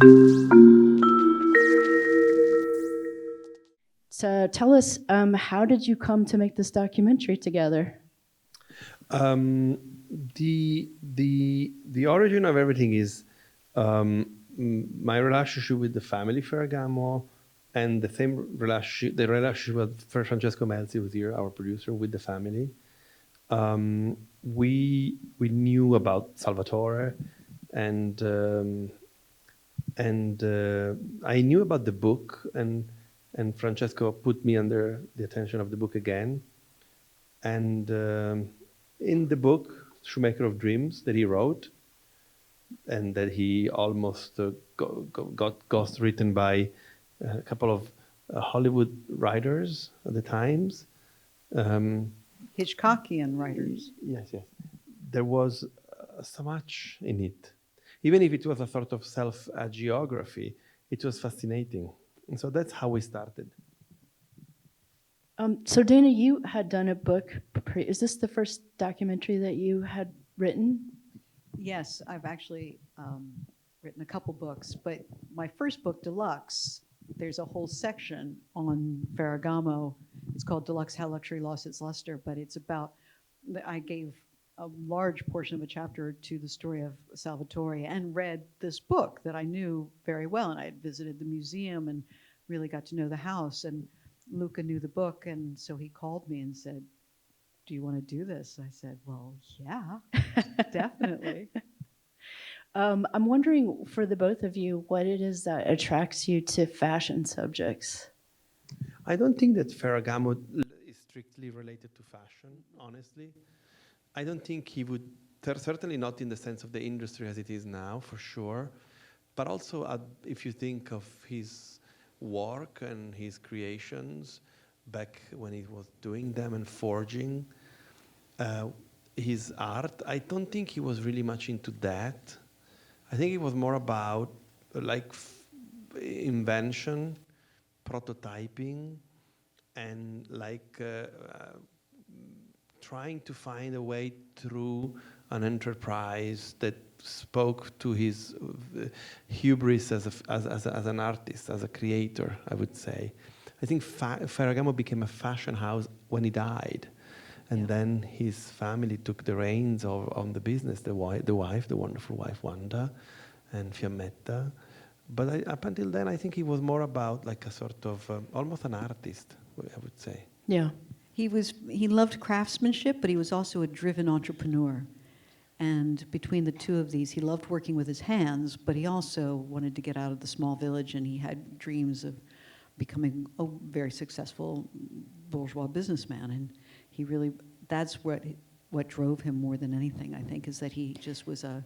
So tell us, how did you come to make this documentary together? Um, the origin of everything is my relationship with the family Ferragamo, and the relationship with Francesco Melzi, who's here, our producer, with the family. We knew about Salvatore, and I knew about the book, and Francesco put me under the attention of the book again. And in the book, Shoemaker of Dreams, that he wrote, and that he almost got written by a couple of Hollywood writers at the times. Hitchcockian writers. Yes. There was so much in it. Even if it was a sort of self-geography, it was fascinating. And so that's how we started. So Dana, you had done a book. Is this the first documentary that you had written? Yes, I've actually written a couple books, but my first book, Deluxe, there's a whole section on Ferragamo. It's called Deluxe: How Luxury Lost Its Luster, but it's about, I gave a large portion of a chapter to the story of Salvatore and read this book that I knew very well, and I had visited the museum and really got to know the house, and Luca knew the book, and so he called me and said, "Do you want to do this?" I said, "Well, yeah, definitely." I'm wondering, for the both of you, what it is that attracts you to fashion subjects. I don't think that Ferragamo is strictly related to fashion, honestly. I don't think he would, certainly not in the sense of the industry as it is now, for sure. But also, if you think of his work and his creations back when he was doing them and forging his art, I don't think he was really much into that. I think it was more about invention, prototyping, and trying to find a way through an enterprise that spoke to his hubris as an artist, as a creator, I would say. I think Ferragamo became a fashion house when he died. And then his family took the reins on the business, the wonderful wife, Wanda, and Fiammetta. But up until then, I think he was more about like a sort of almost an artist, I would say. Yeah. He loved craftsmanship, but he was also a driven entrepreneur. And between the two of these, he loved working with his hands, but he also wanted to get out of the small village, and he had dreams of becoming a very successful bourgeois businessman. And he really, that's what drove him more than anything, I think, is that he just was an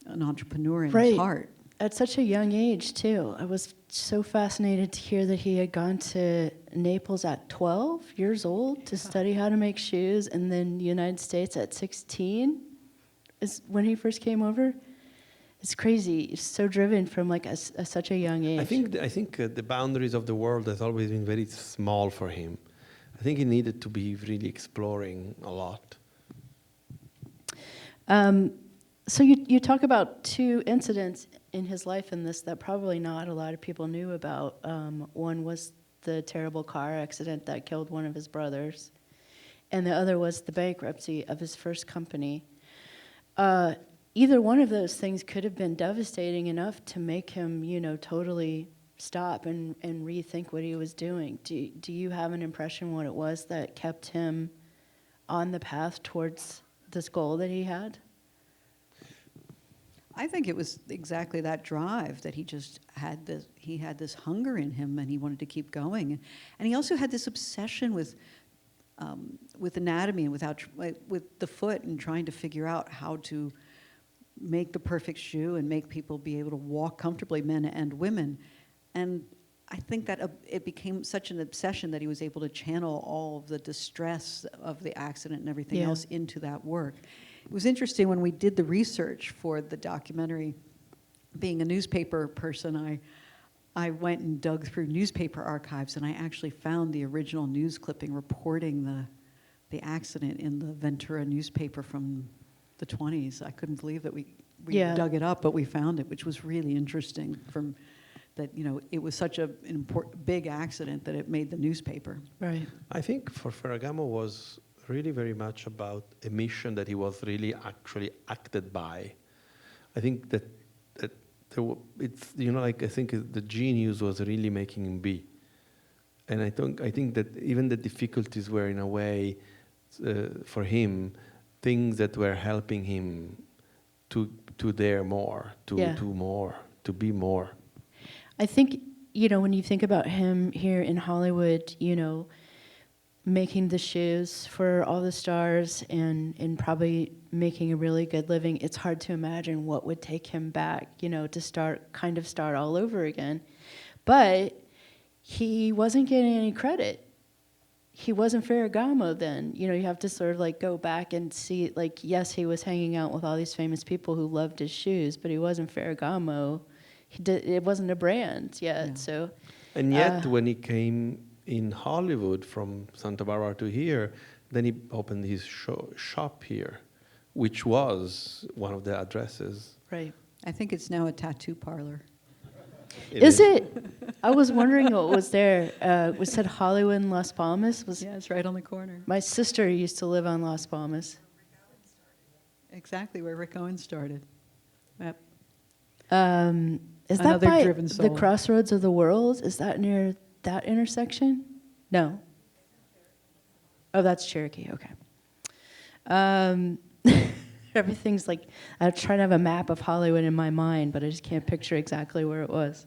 entrepreneur in his heart. At such a young age, too. I was so fascinated to hear that he had gone to Naples at 12 years old to study how to make shoes, and then the United States at 16 is when he first came over. It's crazy. He's so driven from like such a young age. I think the boundaries of the world has always been very small for him. I think he needed to be really exploring a lot. So you talk about two incidents in his life in this that probably not a lot of people knew about. One was the terrible car accident that killed one of his brothers, and the other was the bankruptcy of his first company. Either one of those things could have been devastating enough to make him, totally stop and rethink what he was doing. Do you have an impression what it was that kept him on the path towards this goal that he had? I think it was exactly that drive that he just had this hunger in him, and he wanted to keep going. And he also had this obsession with anatomy and with the foot, and trying to figure out how to make the perfect shoe and make people be able to walk comfortably, men and women. And I think that it became such an obsession that he was able to channel all of the distress of the accident and everything else into that work. It was interesting when we did the research for the documentary. Being a newspaper person, I went and dug through newspaper archives, and I actually found the original news clipping reporting the accident in the Ventura newspaper from the 20s. I couldn't believe that we we Yeah. dug it up, but we found it, which was really interesting. From that, it was such an important, big accident that it made the newspaper. Right. I think for Ferragamo was really very much about a mission that he was really actually acted by. I think that it's like I think the genius was really making him be, and I think that even the difficulties were in a way for him things that were helping him to dare more, to be more. I think, when you think about him here in Hollywood, making the shoes for all the stars and probably making a really good living, it's hard to imagine what would take him back, to start all over again. But he wasn't getting any credit. He wasn't Ferragamo then. You have to sort of go back and see, yes, he was hanging out with all these famous people who loved his shoes, but he wasn't Ferragamo. It wasn't a brand yet. Yeah. So, and yet when he came in Hollywood from Santa Barbara to here, then he opened his shop here, which was one of the addresses. Right. I think it's now a tattoo parlor. Is it? I was wondering what was there. It said Hollywood and Las Palmas. Yeah, it's right on the corner. My sister used to live on Las Palmas. Exactly where Rick Owens started. Yep. Is Another that by driven soul. the crossroads of the world? Is that near that intersection? No. Oh, that's Cherokee. Okay. Everything's I'm trying to have a map of Hollywood in my mind, but I just can't picture exactly where it was.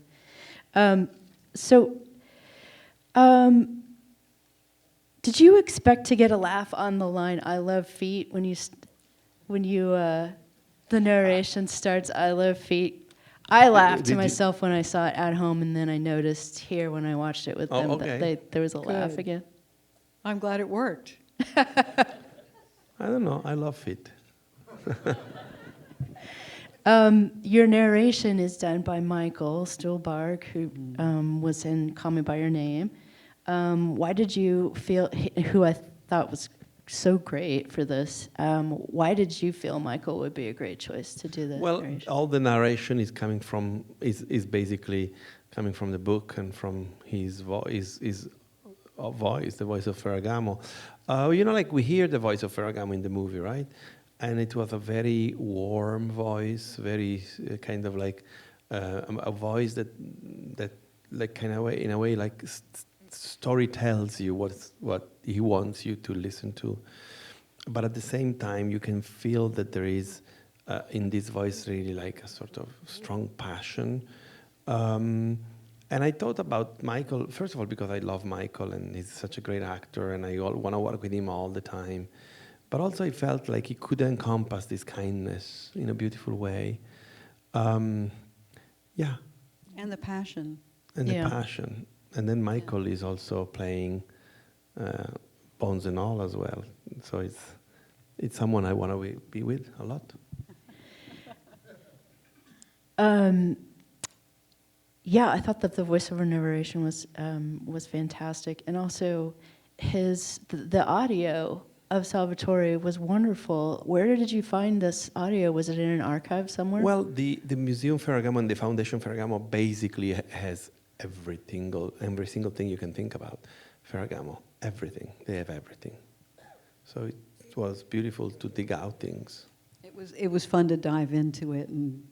Did you expect to get a laugh on the line "I love feet" when the narration starts "I love feet"? I laughed to myself when I saw it at home, and then I noticed here when I watched it with them that there was a laugh again. I'm glad it worked. I don't know. I love feet. Your narration is done by Michael Stuhlbarg, who was in Call Me By Your Name. Why did you feel, who I thought was so great for this, why did you feel Michael would be a great choice to do the narration? All the narration is coming from, is basically coming from the book and from his voice, the voice of Ferragamo. We hear the voice of Ferragamo in the movie, right? And it was a very warm voice, very kind of a voice that kind of in a way story tells you what he wants you to listen to. But at the same time, you can feel that there is in this voice really a sort of strong passion. And I thought about Michael, first of all, because I love Michael and he's such a great actor and I want to work with him all the time. But also I felt like he could encompass this kindness in a beautiful way. And the passion. And the passion. And then Michael is also playing Bones and All as well. So it's someone I want to be with a lot. I thought that the voiceover narration was fantastic, and also the audio of Salvatore was wonderful. Where did you find this audio? Was it in an archive somewhere? Well, the Museum Ferragamo and the Foundation Ferragamo basically has every single thing you can think about. Ferragamo, everything. They have everything. So it was beautiful to dig out things. It was fun to dive into it, and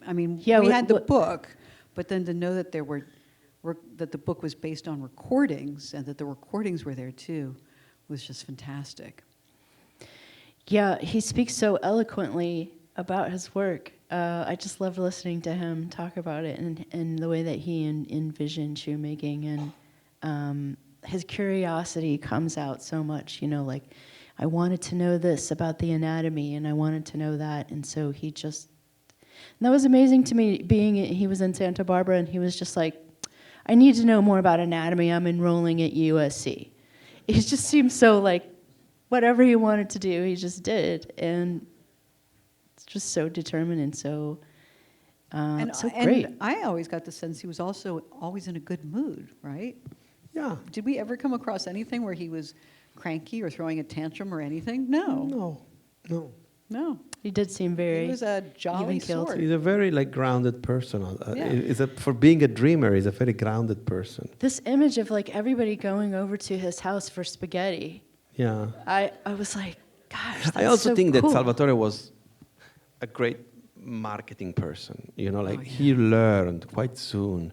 I mean, Yeah, we had the book, but then to know that that the book was based on recordings and that the recordings were there too was just fantastic. Yeah, he speaks so eloquently about his work. I just loved listening to him talk about it and the way that he envisioned shoemaking, and his curiosity comes out so much, I wanted to know this about the anatomy and I wanted to know that, and so and that was amazing to me, he was in Santa Barbara and he was just like, I need to know more about anatomy, I'm enrolling at USC. He just seemed so whatever he wanted to do, he just did, and it's just so determined and so great. And I always got the sense he was also always in a good mood, right? Yeah. Did we ever come across anything where he was cranky or throwing a tantrum or anything? No. No. No, He did seem very he was a jolly even-keeled. sort. He's a very like grounded person. Yeah. For being a dreamer, he's a very grounded person. This image of like everybody going over to his house for spaghetti. Yeah. I was like, gosh, that's I also so think cool. that Salvatore was a great marketing person. You know, like Oh, yeah. he learned quite soon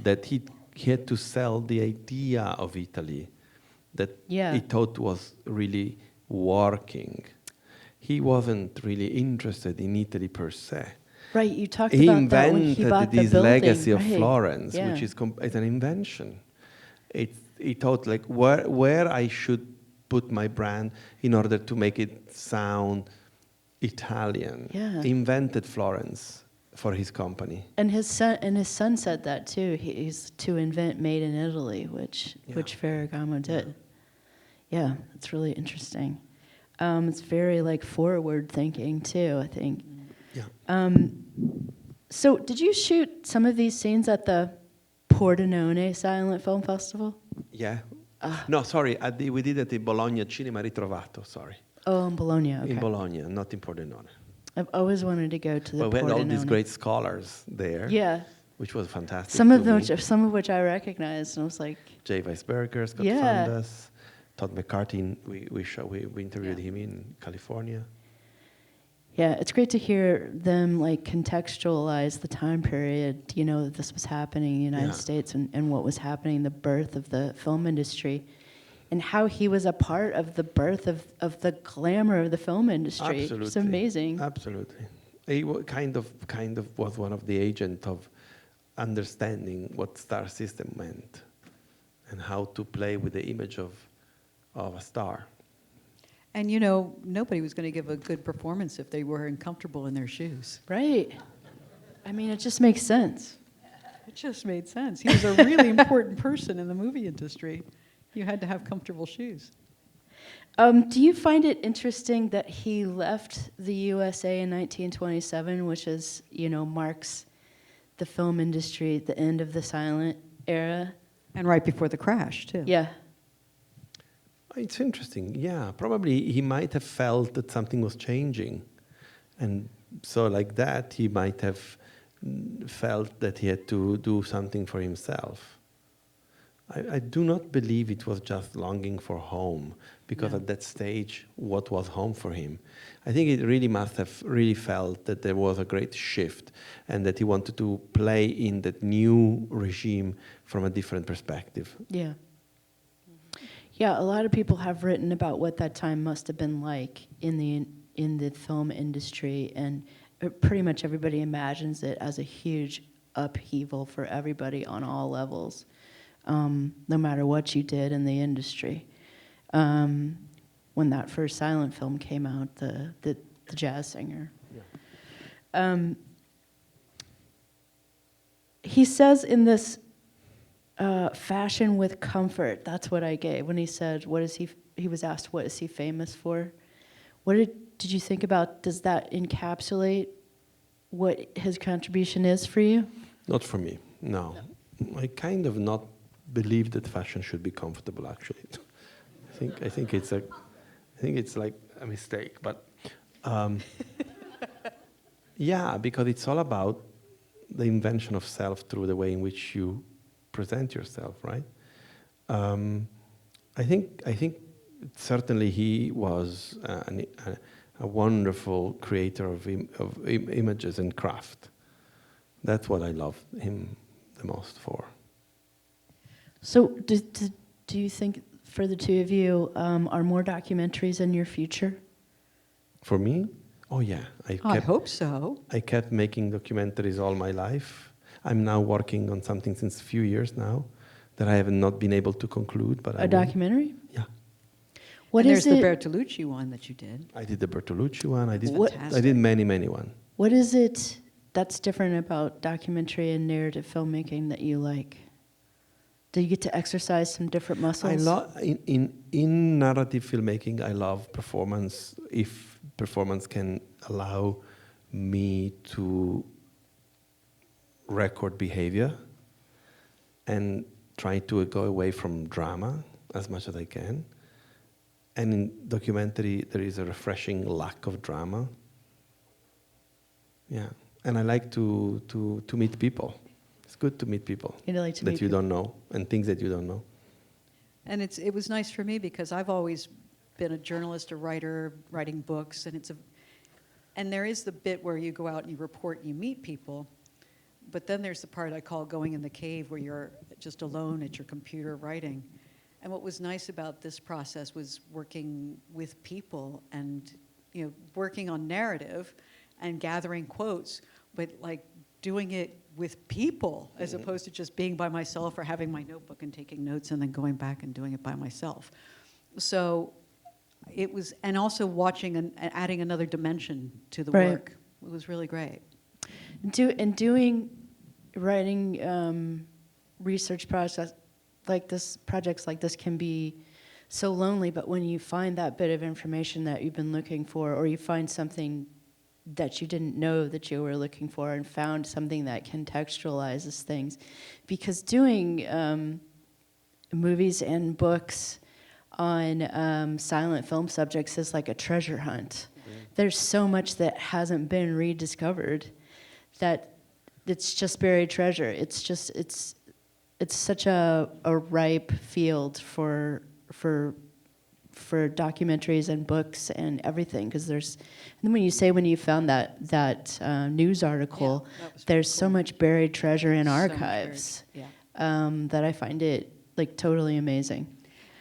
that he had to sell the idea of Italy that Yeah. he thought was really working. He wasn't really interested in Italy per se. Right, you talked He about that when he invented bought the this building. legacy of right. Florence, Yeah. which is an invention. He thought like where I should put my brand in order to make it sound Italian. Yeah. He invented Florence for his company. And his son said that too. He's to invent made in Italy, which Ferragamo did. Yeah, it's really interesting. It's very like forward thinking too, I think. Yeah. So did you shoot some of these scenes at the Pordenone Silent Film Festival? Yeah. No, sorry. We did it in Bologna Cinema Ritrovato. Sorry. Oh, in Bologna. Okay. In Bologna, not in Pordenone. I've always wanted to go to the But we had all these Pordenone. great scholars there. Yeah. Which was fantastic. Some of to them, meet. which I recognized, and I was like, Jay Weisberger, Scott Yeah. Fundas, Todd McCarthy. We interviewed him in California. yeah, it's great to hear them like contextualize the time period, you know, that this was happening in the United Yeah. States and what was happening, the birth of the film industry, and how he was a part of the birth of the glamour of the film industry. Absolutely. It's amazing. Absolutely. He kind of was one of the agents of understanding what star system meant and how to play with the image of a star. And you know, nobody was going to give a good performance if they were uncomfortable in their shoes. Right. I mean, it just makes sense. It just made sense. He was a really important person in the movie industry. You had to have comfortable shoes. Do you find it interesting that he left the USA in 1927, which is, you know, marks the film industry at the end of the silent era? And right before the crash, too. Yeah. It's interesting. Yeah, probably he might have felt that something was changing. And so like that, he might have felt that he had to do something for himself. I do not believe it was just longing for home, because No. at that stage, what was home for him? I think it really must have really felt that there was a great shift and that he wanted to play in that new regime from a different perspective. Yeah. Yeah, a lot of people have written about what that time must have been like in the film industry, and pretty much everybody imagines it as a huge upheaval for everybody on all levels, no matter what you did in the industry. When that first silent film came out, the jazz singer. Yeah. He says in this fashion with comfort, that's what I gave when he said, what is he was asked, what is he famous for? What did you think about, does that encapsulate what his contribution is for you? Not for me, no. I kind of not believe that fashion should be comfortable, actually. I think it's like a mistake, but yeah, because it's all about the invention of self through the way in which you present yourself, right? I think certainly he was a wonderful creator of images and craft. That's what I love him the most for. So do you think, for the two of you, are more documentaries in your future? For me? Oh yeah. I hope so. I kept making documentaries all my life. I'm now working on something since a few years now that I have not been able to conclude. But A documentary? Yeah. What and is there's it? the Bertolucci one that you did. I did the Bertolucci one. I did Fantastic. many one. What is it that's different about documentary and narrative filmmaking that you like? Do you get to exercise some different muscles? I love in narrative filmmaking. I love performance. If performance can allow me to record behavior and try to go away from drama as much as I can. And in documentary, there is a refreshing lack of drama. Yeah, and I like to meet people. It's good to meet people You like to that meet you people. don't know and things that you don't know. And it was nice for me because I've always been a journalist, a writer, writing books, and there is the bit where you go out and you report and you meet people, but then there's the part I call going in the cave where you're just alone at your computer writing. And what was nice about this process was working with people and, you know, working on narrative and gathering quotes, but like doing it with people as opposed to just being by myself or having my notebook and taking notes and then going back and doing it by myself. So it was, and also watching and adding another dimension to the Right. work. It was really great. Writing research process like this, projects like this can be so lonely, but when you find that bit of information that you've been looking for, or you find something that you didn't know that you were looking for and found something that contextualizes things, because doing movies and books on silent film subjects is like a treasure hunt. There's so much that hasn't been rediscovered that it's just buried treasure. It's such a ripe field for documentaries and books and everything, because there's, and then when you found that news article, Yeah, that was there's pretty so cool. much buried treasure in So much archives buried, yeah. that I find it like totally amazing.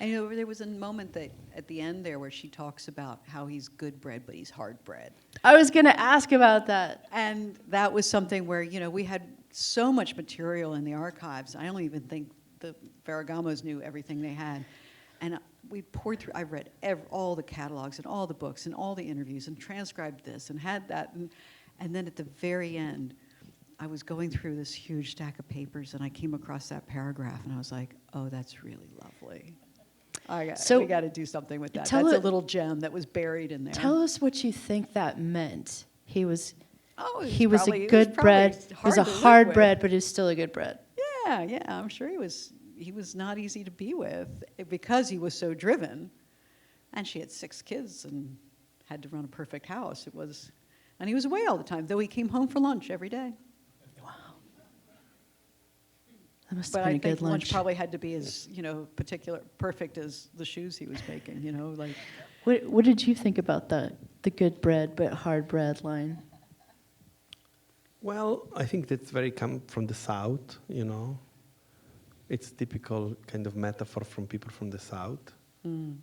And you know, there was a moment that at the end there where she talks about how he's good bread, but he's hard bread. I was gonna ask about that. And that was something where, you know, we had so much material in the archives. I don't even think the Ferragamos knew everything they had. And we poured through, I read all the catalogs and all the books and all the interviews and transcribed this and had that. And then at the very end, I was going through this huge stack of papers and I came across that paragraph and I was like, oh, that's really lovely. We got to do something with that. That's a little gem that was buried in there. Tell us what you think that meant. He was He a good bread. He was a hard bread, but he was still a good bread. Yeah, I'm sure he was not easy to be with because he was so driven. And she had 6 kids and had to run a perfect house. And he was away all the time, though he came home for lunch every day. Wow. That must But have been I a good think lunch lunch. probably had to be as, perfect as the shoes he was making, like. What did you think about the good bread but hard bread line? Well, I think that's very come from the South, you know. It's typical kind of metaphor from people from the South. From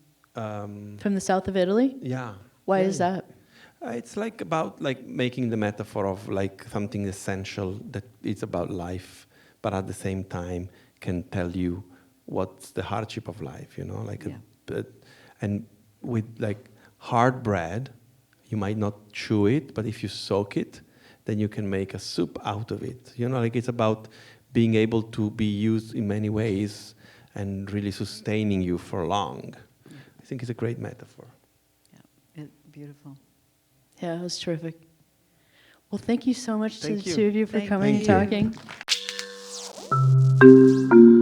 the south of Italy? Yeah. Why Yeah, is yeah. that? It's like about like making the metaphor of like something essential that is about life, but at the same time can tell you what's the hardship of life, you know, like Yeah. and with like hard bread, you might not chew it, but if you soak it, then you can make a soup out of it. You know, like it's about being able to be used in many ways and really sustaining you for long. I think it's a great metaphor. Yeah, beautiful. Yeah, it was terrific. Well, thank you so much to Thank the you. two of you for Thank coming and you. talking.